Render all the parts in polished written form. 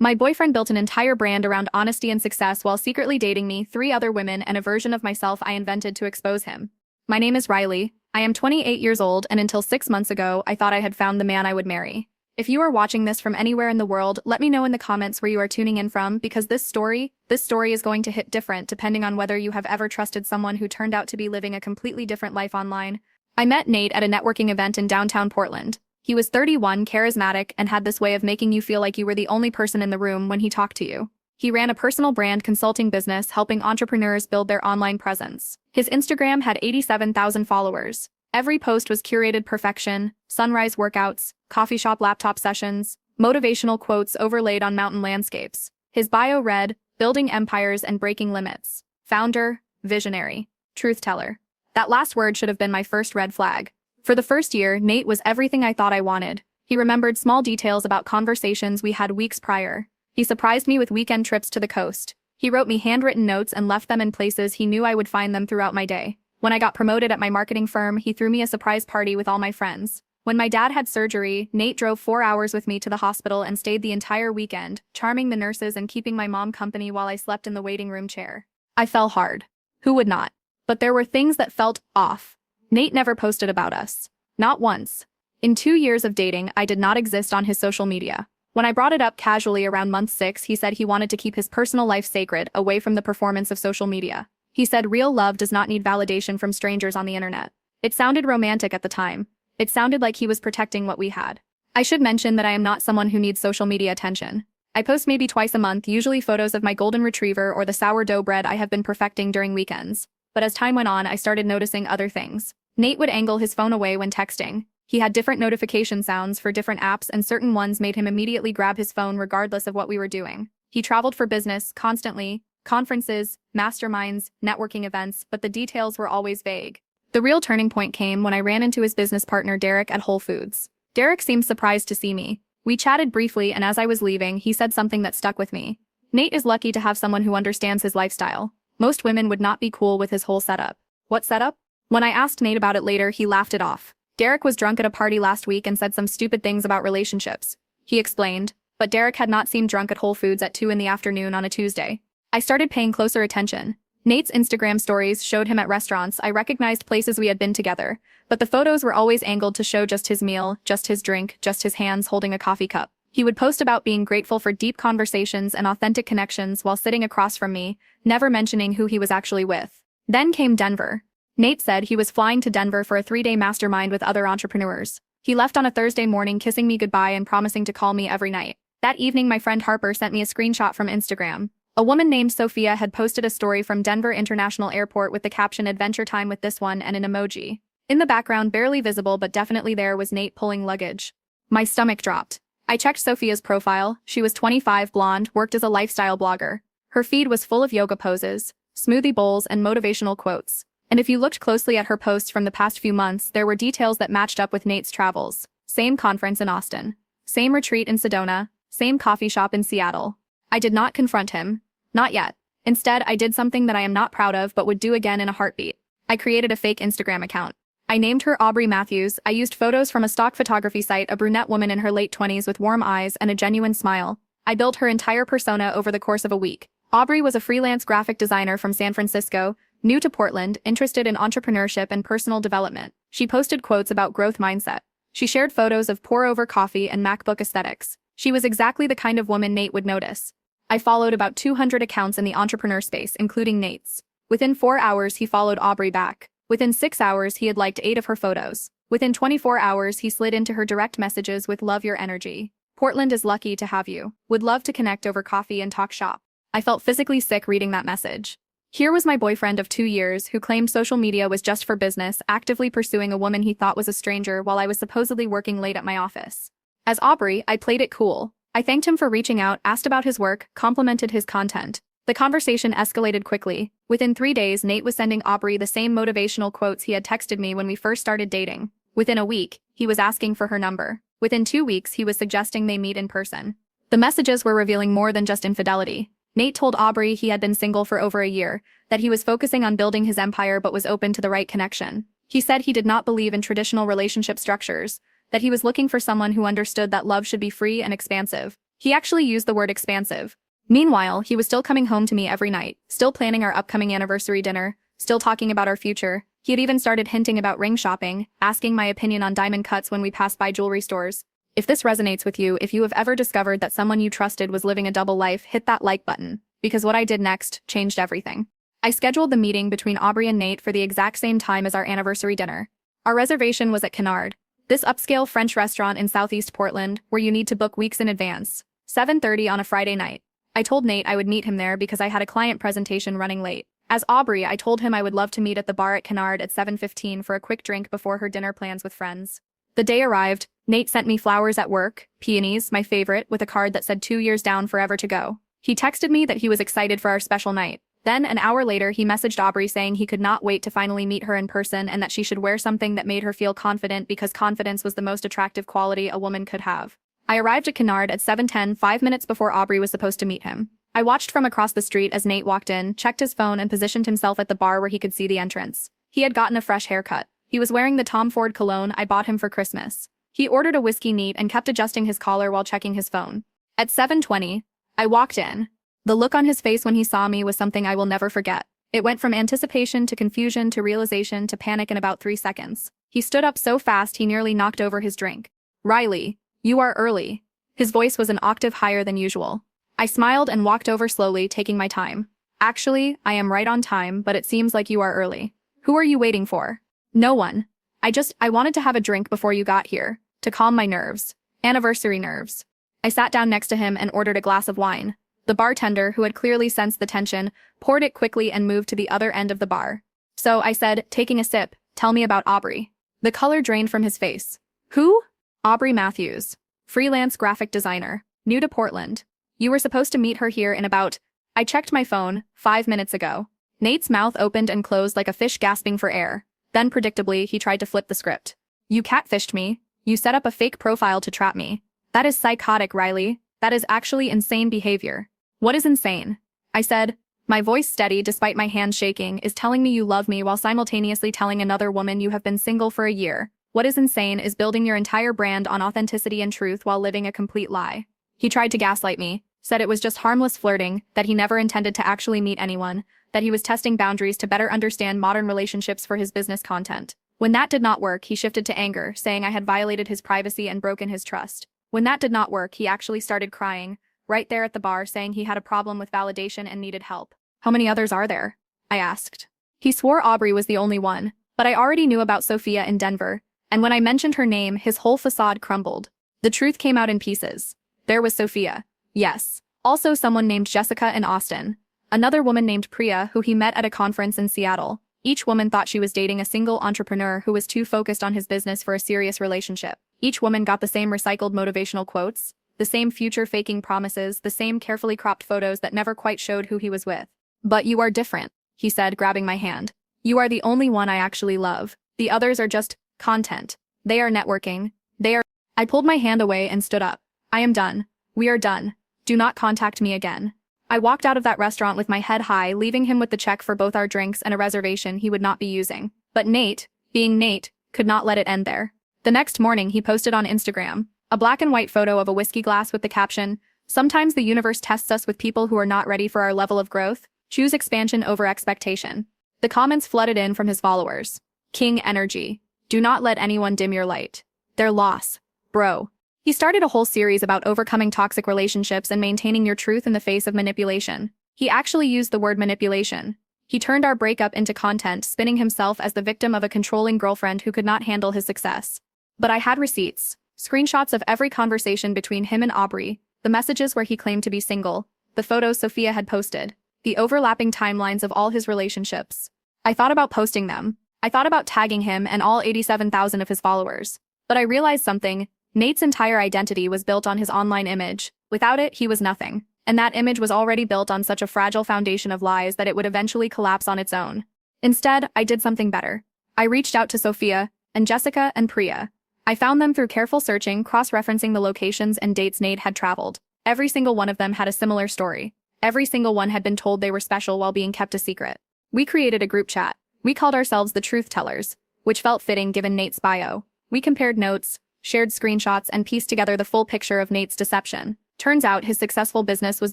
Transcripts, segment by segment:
My boyfriend built an entire brand around honesty and success while secretly dating me, 3 other women, and a version of myself I invented to expose him. My name is Riley. I am 28 years old, and until 6 months ago, I thought I had found the man I would marry. If you are watching this from anywhere in the world, let me know in the comments where you are tuning in from, because this story is going to hit different depending on whether you have ever trusted someone who turned out to be living a completely different life online. I met Nate at a networking event in downtown Portland. He was 31, charismatic, and had this way of making you feel like you were the only person in the room when he talked to you. He ran a personal brand consulting business helping entrepreneurs build their online presence. His Instagram had 87,000 followers. Every post was curated perfection: sunrise workouts, coffee shop laptop sessions, motivational quotes overlaid on mountain landscapes. His bio read, "Building empires and breaking limits. Founder, visionary, truth teller." That last word should have been my first red flag. For the first year, Nate was everything I thought I wanted. He remembered small details about conversations we had weeks prior. He surprised me with weekend trips to the coast. He wrote me handwritten notes and left them in places he knew I would find them throughout my day. When I got promoted at my marketing firm, he threw me a surprise party with all my friends. When my dad had surgery, Nate drove 4 hours with me to the hospital and stayed the entire weekend, charming the nurses and keeping my mom company while I slept in the waiting room chair. I fell hard. Who would not? But there were things that felt off. Nate never posted about us. Not once. In 2 years of dating, I did not exist on his social media. When I brought it up casually around month 6, he said he wanted to keep his personal life sacred, away from the performance of social media. He said real love does not need validation from strangers on the internet. It sounded romantic at the time. It sounded like he was protecting what we had. I should mention that I am not someone who needs social media attention. I post maybe twice a month, usually photos of my golden retriever or the sourdough bread I have been perfecting during weekends. But as time went on, I started noticing other things. Nate would angle his phone away when texting. He had different notification sounds for different apps, and certain ones made him immediately grab his phone regardless of what we were doing. He traveled for business, constantly, conferences, masterminds, networking events, but the details were always vague. The real turning point came when I ran into his business partner Derek at Whole Foods. Derek seemed surprised to see me. We chatted briefly, and as I was leaving, he said something that stuck with me. Nate is lucky to have someone who understands his lifestyle. Most women would not be cool with his whole setup. What setup? When I asked Nate about it later, he laughed it off. Derek was drunk at a party last week and said some stupid things about relationships. He explained, but Derek had not seemed drunk at Whole Foods at 2 in the afternoon on a Tuesday. I started paying closer attention. Nate's Instagram stories showed him at restaurants. I recognized places we had been together, but the photos were always angled to show just his meal, just his drink, just his hands holding a coffee cup. He would post about being grateful for deep conversations and authentic connections while sitting across from me, never mentioning who he was actually with. Then came Denver. Nate said he was flying to Denver for a 3-day mastermind with other entrepreneurs. He left on a Thursday morning, kissing me goodbye and promising to call me every night. That evening, my friend Harper sent me a screenshot from Instagram. A woman named Sophia had posted a story from Denver International Airport with the caption "Adventure time with this one" and an emoji. In the background, barely visible but definitely there, was Nate pulling luggage. My stomach dropped. I checked Sophia's profile. She was 25, blonde, worked as a lifestyle blogger. Her feed was full of yoga poses, smoothie bowls, and motivational quotes. And if you looked closely at her posts from the past few months, there were details that matched up with Nate's travels. Same conference in Austin. Same retreat in Sedona. Same coffee shop in Seattle. I did not confront him. Not yet. Instead, I did something that I am not proud of but would do again in a heartbeat. I created a fake Instagram account. I named her Aubrey Matthews. I used photos from a stock photography site, a brunette woman in her late 20s with warm eyes and a genuine smile. I built her entire persona over the course of a week. Aubrey was a freelance graphic designer from San Francisco, new to Portland, interested in entrepreneurship and personal development. She posted quotes about growth mindset. She shared photos of pour-over coffee and MacBook aesthetics. She was exactly the kind of woman Nate would notice. I followed about 200 accounts in the entrepreneur space, including Nate's. Within 4 hours, he followed Aubrey back. Within 6 hours, he had liked 8 of her photos. Within 24 hours, he slid into her direct messages with "Love your energy. Portland is lucky to have you. Would love to connect over coffee and talk shop." I felt physically sick reading that message. Here was my boyfriend of 2 years who claimed social media was just for business, actively pursuing a woman he thought was a stranger while I was supposedly working late at my office. As Aubrey, I played it cool. I thanked him for reaching out, asked about his work, complimented his content. The conversation escalated quickly. Within 3 days, Nate was sending Aubrey the same motivational quotes he had texted me when we first started dating. Within a week, he was asking for her number. Within 2 weeks, he was suggesting they meet in person. The messages were revealing more than just infidelity. Nate told Aubrey he had been single for over a year, that he was focusing on building his empire but was open to the right connection. He said he did not believe in traditional relationship structures, that he was looking for someone who understood that love should be free and expansive. He actually used the word expansive. Meanwhile, he was still coming home to me every night, still planning our upcoming anniversary dinner, still talking about our future. He had even started hinting about ring shopping, asking my opinion on diamond cuts when we passed by jewelry stores. If this resonates with you, if you have ever discovered that someone you trusted was living a double life, hit that like button, because what I did next changed everything. I scheduled the meeting between Aubrey and Nate for the exact same time as our anniversary dinner. Our reservation was at Canard, this upscale French restaurant in Southeast Portland, where you need to book weeks in advance. 7:30 on a Friday night. I told Nate I would meet him there because I had a client presentation running late. As Aubrey, I told him I would love to meet at the bar at Canard at 7:15 for a quick drink before her dinner plans with friends. The day arrived. Nate sent me flowers at work, peonies, my favorite, with a card that said 2 years down, forever to go. He texted me that he was excited for our special night. Then, an hour later, he messaged Aubrey saying he could not wait to finally meet her in person and that she should wear something that made her feel confident because confidence was the most attractive quality a woman could have. I arrived at Canard at 7:10, 5 minutes before Aubrey was supposed to meet him. I watched from across the street as Nate walked in, checked his phone, and positioned himself at the bar where he could see the entrance. He had gotten a fresh haircut. He was wearing the Tom Ford cologne I bought him for Christmas. He ordered a whiskey neat and kept adjusting his collar while checking his phone. At 7:20, I walked in. The look on his face when he saw me was something I will never forget. It went from anticipation to confusion to realization to panic in about 3 seconds. He stood up so fast he nearly knocked over his drink. "Riley, you are early." His voice was an octave higher than usual. I smiled and walked over slowly, taking my time. "Actually, I am right on time, but it seems like you are early. Who are you waiting for?" "No one. I wanted to have a drink before you got here, to calm my nerves. Anniversary nerves." I sat down next to him and ordered a glass of wine. The bartender, who had clearly sensed the tension, poured it quickly and moved to the other end of the bar. "So," I said, taking a sip, "tell me about Aubrey." The color drained from his face. "Who?" "Aubrey Matthews. Freelance graphic designer. New to Portland. You were supposed to meet her here in about..." I checked my phone, 5 minutes ago. Nate's mouth opened and closed like a fish gasping for air. Then, predictably, he tried to flip the script. "You catfished me. You set up a fake profile to trap me. That is psychotic, Riley. That is actually insane behavior." "What is insane?" I said, my voice steady despite my hands shaking, "is telling me you love me while simultaneously telling another woman you have been single for a year. What is insane is building your entire brand on authenticity and truth while living a complete lie." He tried to gaslight me, said it was just harmless flirting, that he never intended to actually meet anyone, that he was testing boundaries to better understand modern relationships for his business content. When that did not work, he shifted to anger, saying I had violated his privacy and broken his trust. When that did not work, he actually started crying, right there at the bar, saying he had a problem with validation and needed help. "How many others are there?" I asked. He swore Aubrey was the only one, but I already knew about Sophia in Denver, and when I mentioned her name, his whole facade crumbled. The truth came out in pieces. There was Sophia. Yes. Also someone named Jessica in Austin. Another woman named Priya, who he met at a conference in Seattle. Each woman thought she was dating a single entrepreneur who was too focused on his business for a serious relationship. Each woman got the same recycled motivational quotes, the same future-faking promises, the same carefully cropped photos that never quite showed who he was with. "But you are different," he said, grabbing my hand. "You are the only one I actually love. The others are just content. They are networking. They are..." I pulled my hand away and stood up. "I am done. We are done. Do not contact me again." I walked out of that restaurant with my head high, leaving him with the check for both our drinks and a reservation he would not be using. But Nate, being Nate, could not let it end there. The next morning, he posted on Instagram a black and white photo of a whiskey glass with the caption, "Sometimes the universe tests us with people who are not ready for our level of growth. Choose expansion over expectation." The comments flooded in from his followers. "King energy. Do not let anyone dim your light. Their loss. Bro." He started a whole series about overcoming toxic relationships and maintaining your truth in the face of manipulation. He actually used the word manipulation. He turned our breakup into content, spinning himself as the victim of a controlling girlfriend who could not handle his success. But I had receipts, screenshots of every conversation between him and Aubrey, the messages where he claimed to be single, the photos Sophia had posted, the overlapping timelines of all his relationships. I thought about posting them. I thought about tagging him and all 87,000 of his followers. But I realized something. Nate's entire identity was built on his online image. Without it, he was nothing. And that image was already built on such a fragile foundation of lies that it would eventually collapse on its own. Instead, I did something better. I reached out to Sophia, and Jessica, and Priya. I found them through careful searching, cross-referencing the locations and dates Nate had traveled. Every single one of them had a similar story. Every single one had been told they were special while being kept a secret. We created a group chat. We called ourselves the Truth Tellers, which felt fitting given Nate's bio. We compared notes, shared screenshots, and pieced together the full picture of Nate's deception. Turns out his successful business was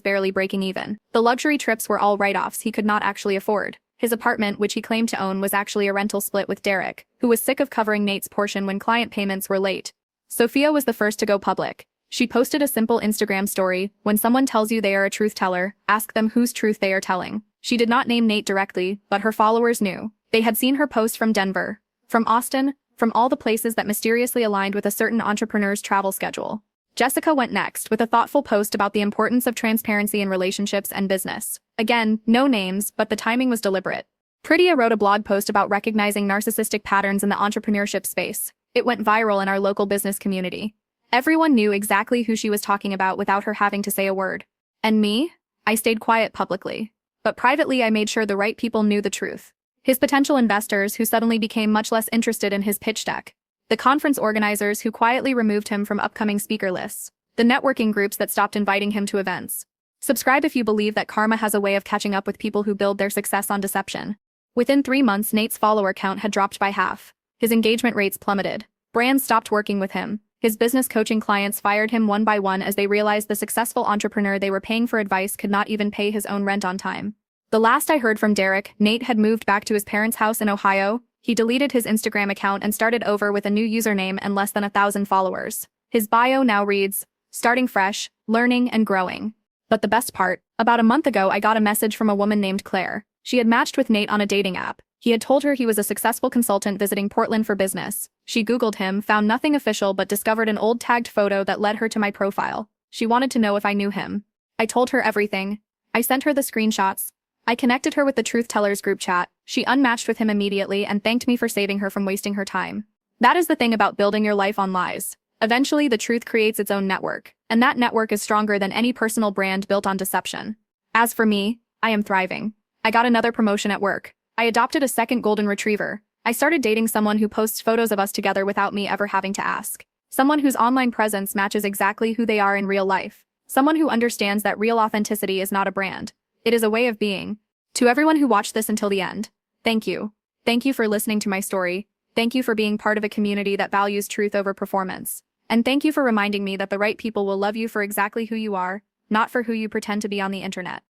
barely breaking even. The luxury trips were all write-offs he could not actually afford. His apartment, which he claimed to own, was actually a rental split with Derek, who was sick of covering Nate's portion when client payments were late. Sophia was the first to go public. She posted a simple Instagram story: "When someone tells you they are a truth teller, ask them whose truth they are telling." She did not name Nate directly, but her followers knew. They had seen her post from Denver, from Austin, from all the places that mysteriously aligned with a certain entrepreneur's travel schedule. Jessica went next with a thoughtful post about the importance of transparency in relationships and business. Again, no names, but the timing was deliberate. Prettia wrote a blog post about recognizing narcissistic patterns in the entrepreneurship space. It went viral in our local business community. Everyone knew exactly who she was talking about without her having to say a word. And me? I stayed quiet publicly. But privately I made sure the right people knew the truth. His potential investors, who suddenly became much less interested in his pitch deck. The conference organizers, who quietly removed him from upcoming speaker lists. The networking groups that stopped inviting him to events. Subscribe if you believe that karma has a way of catching up with people who build their success on deception. Within 3 months, Nate's follower count had dropped by half. His engagement rates plummeted. Brands stopped working with him. His business coaching clients fired him one by one as they realized the successful entrepreneur they were paying for advice could not even pay his own rent on time. The last I heard from Derek, Nate had moved back to his parents' house in Ohio. He deleted his Instagram account and started over with a new username and less than 1,000 followers. His bio now reads, "Starting fresh, learning and growing." But the best part, about a month ago I got a message from a woman named Claire. She had matched with Nate on a dating app. He had told her he was a successful consultant visiting Portland for business. She Googled him, found nothing official but discovered an old tagged photo that led her to my profile. She wanted to know if I knew him. I told her everything. I sent her the screenshots. I connected her with the Truth Tellers group chat. She unmatched with him immediately and thanked me for saving her from wasting her time. That is the thing about building your life on lies. Eventually, the truth creates its own network, and that network is stronger than any personal brand built on deception. As for me, I am thriving. I got another promotion at work. I adopted a second golden retriever. I started dating someone who posts photos of us together without me ever having to ask. Someone whose online presence matches exactly who they are in real life. Someone who understands that real authenticity is not a brand. It is a way of being. To everyone who watched this until the end, thank you. Thank you for listening to my story. Thank you for being part of a community that values truth over performance. And thank you for reminding me that the right people will love you for exactly who you are, not for who you pretend to be on the internet.